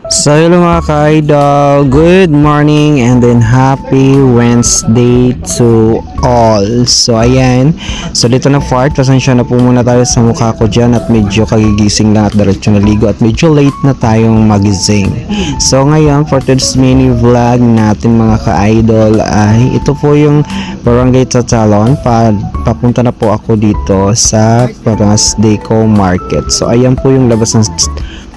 So hello mga ka-idol, good morning and then happy Wednesday to all. So ayan, so dito na part, pasensya na po muna tayo sa mukha ko dyan at medyo kagigising lang at diretso na ligo at medyo late na tayong magising. So ngayon, for today's mini vlog natin mga ka-idol ay ito po yung Barangay Tatalon. Papunta na po ako dito sa Tomas Deco Market. So ayan po yung labas ng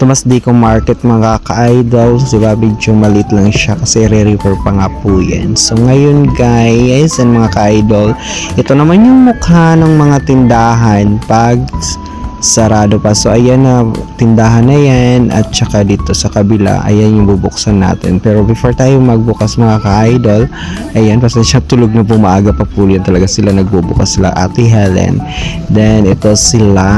Tomas Deco Market mga ka-idol. So medyo maliit lang siya kasi re-refer pa nga po yan. So ngayon guys and mga ka-idol, ito naman yung mukha ng mga tindahan pag sarado pa. So ayan na tindahan na yan at saka dito sa kabila ayan yung bubuksan natin. Pero before tayo magbukas mga ka-idol, ayan pasensya tulog na po, maaga pa po yan talaga sila nagbubukas, sila Ate Helen. Then ito sila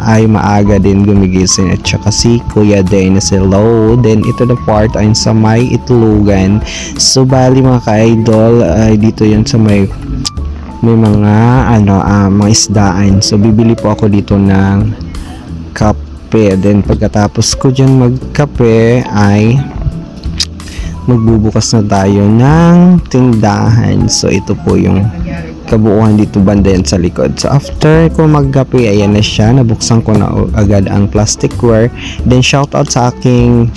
ay maaga din gumigising at saka si Kuya Dennis, hello. Then ito na part ay sa may Itlogan. So bali mga ka-idol ay dito yan sa may mga mga isdaan. So bibili po ako dito ng kape. Then pagkatapos ko dyan magkape ay magbubukas na tayo ng tindahan. So ito po yung kabuuan dito banda yan sa likod. So after ko magkape, ayan na siya, nabuksan ko na agad ang plasticware. Then shout out sa aking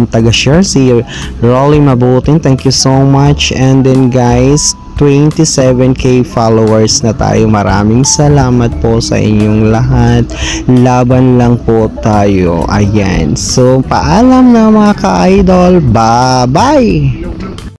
taga-share si Rolly Mabuting, thank you so much. And then guys, 27k followers na tayo. Maraming salamat po sa inyong lahat. Laban lang po tayo. Ayan. So paalam na mga ka-idol. Bye bye.